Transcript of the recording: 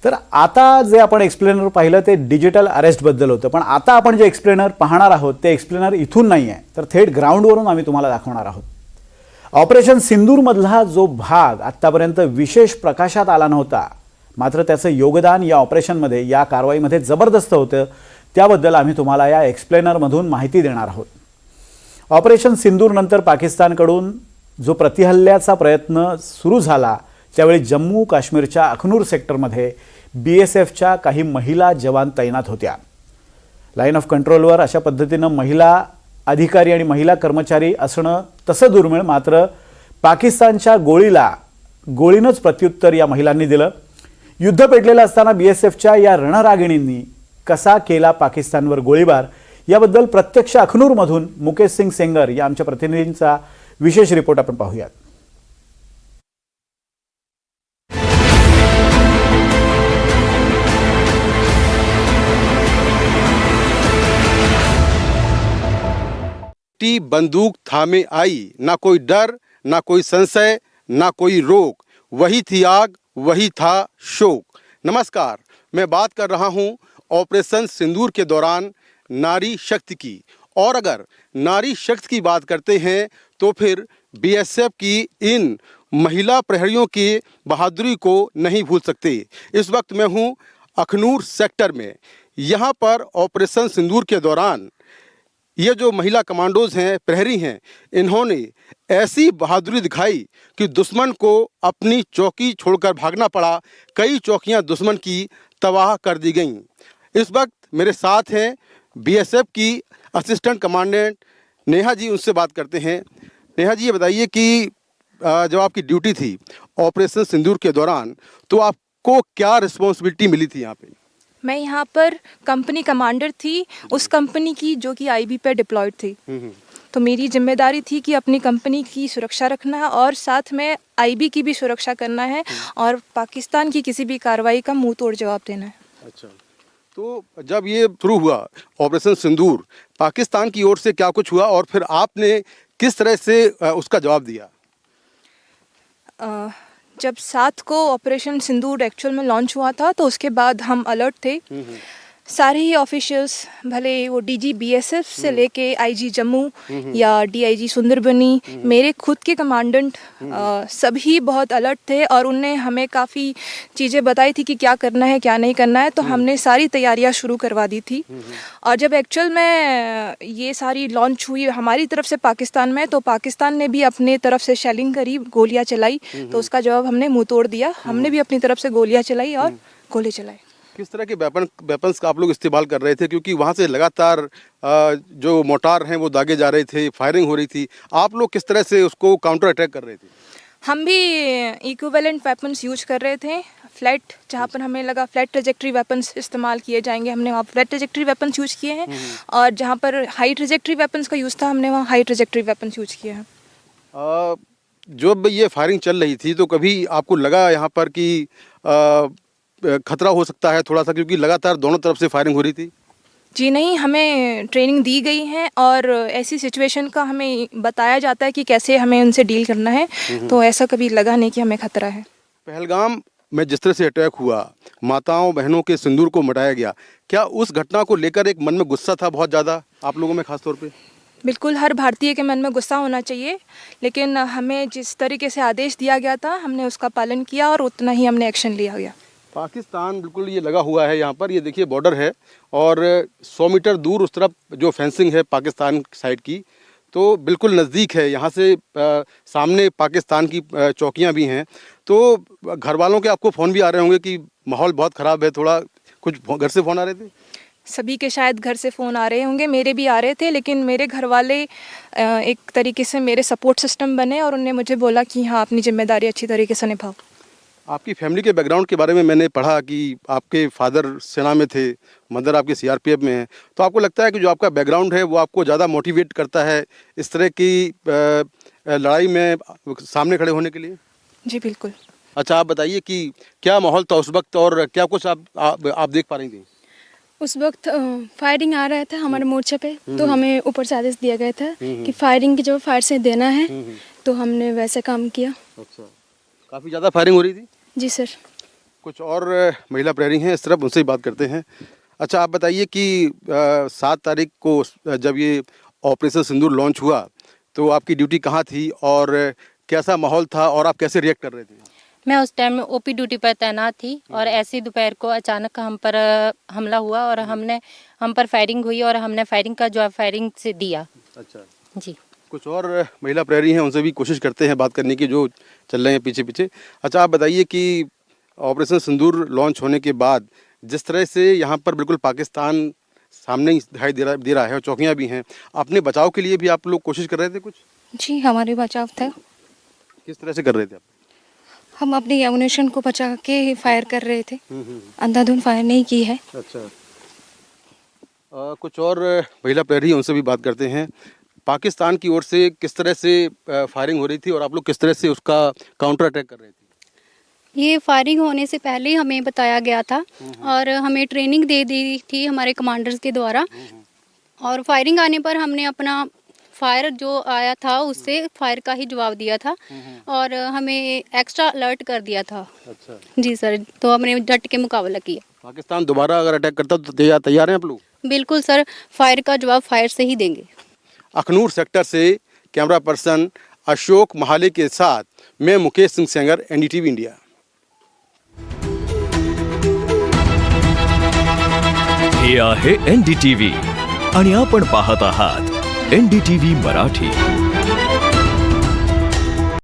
तर आता जे आपण एक्सप्लेनर पाहिलं ते डिजिटल अरेस्टबद्दल होतं, पण आता आपण जे एक्सप्लेनर पाहणार आहोत ते एक्सप्लेनर इथून नाही आहे, तर थेट ग्राउंडवरून आम्ही तुम्हाला दाखवणार आहोत. ऑपरेशन सिंदूरमधला जो भाग आत्तापर्यंत विशेष प्रकाशात आला नव्हता, मात्र त्याचं योगदान या ऑपरेशनमध्ये, या कारवाईमध्ये जबरदस्त होतं, त्याबद्दल आम्ही तुम्हाला या एक्सप्लेनरमधून माहिती देणार आहोत. ऑपरेशन सिंदूरनंतर पाकिस्तानकडून जो प्रतिहल्ल्याचा प्रयत्न सुरू झाला त्यावेळी जम्मू काश्मीरच्या अखनूर सेक्टरमध्ये BSFच्या काही महिला जवान तैनात होत्या. लाईन ऑफ कंट्रोलवर अशा पद्धतीनं महिला अधिकारी आणि महिला कर्मचारी असणं तसं दुर्मिळ, मात्र पाकिस्तानच्या गोळीनंच प्रत्युत्तर या महिलांनी दिलं. युद्ध पेटलेलं असताना BSFच्या या रणरागिणींनी कसा केला पाकिस्तानवर गोळीबार, याबद्दल प्रत्यक्ष अखनूरमधून मुकेश सिंग सेंगर या आमच्या प्रतिनिधींचा विशेष रिपोर्ट आपण पाहूयात. बंदूक थामे आई, ना कोई डर, ना कोई संशय, ना कोई रोक, वही थी आग, वही था शोक. नमस्कार, मैं बात कर रहा हूं ऑपरेशन सिंदूर के दौरान नारी शक्ति की. और अगर नारी शक्ति की बात करते हैं तो फिर BSF की इन महिला प्रहरियों की बहादुरी को नहीं भूल सकते. इस वक्त मैं हूं अखनूर सेक्टर में. यहां पर ऑपरेशन सिंदूर के दौरान ये जो महिला कमांडोज हैं, प्रहरी हैं, इन्होंने ऐसी बहादुरी दिखाई कि दुश्मन को अपनी चौकी छोड़कर भागना पड़ा. कई चौकियां दुश्मन की तबाह कर दी गईं. इस वक्त मेरे साथ हैं BSF की असिस्टेंट कमांडेंट नेहा जी, उनसे बात करते हैं. नेहा जी, ये बताइए कि जब आपकी ड्यूटी थी ऑपरेशन सिंदूर के दौरान, तो आपको क्या रिस्पॉन्सिबिलिटी मिली थी यहाँ पे? मैं यहाँ पर कंपनी कमांडर थी, उस कंपनी की जो कि IB पे डिप्लॉयड थी. तो मेरी जिम्मेदारी थी कि अपनी कंपनी की सुरक्षा रखना है और साथ में IB की भी सुरक्षा करना है और पाकिस्तान की किसी भी कार्रवाई का मुंह तोड़ जवाब देना है. अच्छा, तो जब ये शुरू हुआ ऑपरेशन सिंदूर, पाकिस्तान की ओर से क्या कुछ हुआ और फिर आपने किस तरह से उसका जवाब दिया? जब 7 को ऑपरेशन सिंदूर एक्चुअल में लॉन्च हुआ था तो उसके बाद हम अलर्ट थे. सारे ही ऑफिशियल्स, भले वो DG BSF से लेके IG जम्मू या DIG सुंदरबनी, मेरे खुद के कमांडेंट, सभी बहुत अलर्ट थे और उनने हमें काफ़ी चीज़ें बताई थी कि क्या करना है क्या नहीं करना है. तो हमने सारी तैयारियां शुरू करवा दी थी. और जब एक्चुअल में ये सारी लॉन्च हुई हमारी तरफ से पाकिस्तान में, तो पाकिस्तान ने भी अपने तरफ से शेलिंग करी, गोलियाँ चलाई. तो उसका जवाब हमने मुँह तोड़ दिया. हमने भी अपनी तरफ से गोलियाँ चलाई और गोले चलाए. किस तरह के वेपन्स का आप लोग इस्तेमाल कर रहे थे, क्योंकि वहाँ से लगातार जो मोटार हैं वो दागे जा रहे थे, फायरिंग हो रही थी, आप लोग किस तरह से उसको काउंटर अटैक कर रहे थे? हम भी इक्विवेलेंट वेपन्स यूज कर रहे थे. फ्लैट, जहाँ पर हमें लगा फ्लैट ट्रेजेक्ट्री वेपन्स इस्तेमाल किए जाएंगे, हमने वहाँ फ्लैट ट्रेजेक्ट्री वेपन्स यूज किए हैं. और जहाँ पर हाई ट्रेजेक्ट्री वेपन्स का यूज़ था, हमने वहाँ हाई ट्रेजेक्ट्री वेपन्स यूज किए हैं. जब ये फायरिंग चल रही थी तो कभी आपको लगा यहाँ पर कि खतरा हो सकता है थोड़ा सा, क्योंकि लगातार दोनों तरफ से फायरिंग हो रही थी? जी नहीं, हमें ट्रेनिंग दी गई है और ऐसी सिचुएशन का हमें बताया जाता है कि कैसे हमें उनसे डील करना है. तो ऐसा कभी लगा नहीं कि हमें खतरा है. पहलगाम में जिस तरह से अटैक हुआ, माताओं बहनों के सिंदूर को मिटाया गया, क्या उस घटना को लेकर एक मन में गुस्सा था बहुत ज़्यादा आप लोगों में, खास तौर पे? बिल्कुल, हर भारतीय के मन में गुस्सा होना चाहिए, लेकिन हमें जिस तरीके से आदेश दिया गया था हमने उसका पालन किया और उतना ही हमने एक्शन लिया गया. पाकिस्तान बिल्कुल ये लगा हुआ है यहाँ पर, ये देखिए बॉर्डर है और 100 मीटर दूर उस तरफ जो फेंसिंग है पाकिस्तान साइड की, तो बिल्कुल नज़दीक है. यहाँ से सामने पाकिस्तान की चौकियाँ भी हैं. तो घर वालों के आपको फ़ोन भी आ रहे होंगे कि माहौल बहुत ख़राब है, थोड़ा कुछ घर से फ़ोन आ रहे थे? सभी के शायद घर से फ़ोन आ रहे होंगे, मेरे भी आ रहे थे, लेकिन मेरे घर वाले एक तरीके से मेरे सपोर्ट सिस्टम बने और उन्होंने मुझे बोला कि हाँ, अपनी जिम्मेदारी अच्छी तरीके से निभाओ. आपकी फैमिली के बैकग्राउंड के बारे में मैंने पढ़ा कि आपके फादर सेना में थे, मदर आपके CRPF में है, तो आपको लगता है कि जो आपका बैकग्राउंड है वो आपको ज़्यादा मोटिवेट करता है इस तरह की लड़ाई में सामने खड़े होने के लिए? जी बिल्कुल. अच्छा, आप बताइए कि क्या माहौल था उस वक्त और क्या कुछ आप देख पा रही थी? उस वक्त फायरिंग आ रहा था हमारे मोर्चे पे, तो हमें ऊपर से आदेश दिया गया था कि फायरिंग की जो फायर से देना है, तो हमने वैसे काम किया. अच्छा, काफ़ी ज़्यादा फायरिंग हो रही थी? जी सर. कुछ और महिला प्रहरी हैं इस तरफ, उनसे ही बात करते हैं। अच्छा, आप बताइए कि 7 तारीख को जब ये ऑपरेशन सिंदूर लॉन्च हुआ तो आपकी ड्यूटी कहाँ थी और कैसा माहौल था और आप कैसे रिएक्ट कर रहे थे? मैं उस टाइम में ओपी ड्यूटी पर तैनात थी और ऐसे ही दोपहर को अचानक हम पर हमला हुआ और हम पर फायरिंग हुई और हमने फायरिंग का जवाब फायरिंग से दिया। अच्छा, जी। कुछ और महिला प्रहरी हैं, उनसे भी कोशिश करते हैं बात करने की जो चल रहे हैं पीछे पीछे। अच्छा, आप बताइए कि ऑपरेशन सिंदूर लॉन्च होने के बाद जिस तरह से यहाँ पर बिल्कुल पाकिस्तान सामने ही दिखाई दे रहा है और चौकियाँ भी हैं, अपने बचाव के लिए भी आप लोग कोशिश कर रहे थे कुछ? जी हमारे बचाव था। किस तरह से कर रहे थे आप? हम अपनी एमुनेशन को बचा के ही फायर कर रहे थे, अंधाधुंध फायर नहीं की है। अच्छा, कुछ और महिला प्रहरी हैं, उनसे भी बात करते हैं। पाकिस्तान की ओर से किस तरह से फायरिंग हो रही थी और आप लोग किस तरह से उसका काउंटर अटैक कर रहे थे? ये फायरिंग होने से पहले ही हमें बताया गया था और हमें ट्रेनिंग दे दी थी हमारे कमांडर्स के द्वारा, और फायरिंग आने पर हमने अपना फायर जो आया था उससे फायर का ही जवाब दिया था और हमें एक्स्ट्रा अलर्ट कर दिया था। अच्छा, जी सर, तो हमने डट के मुकाबला किया। पाकिस्तान दोबारा अगर अटैक करता तो तैयार हैं आप लोग? बिल्कुल सर, फायर का जवाब फायर से ही देंगे। अखनूर सेक्टर से कैमरा पर्सन अशोक महाले के साथ मैं मुकेश सिंह सेंगर, NDTV इंडिया। हे आहे NDTV आणि आपण पाहत आहात NDTV मराठी।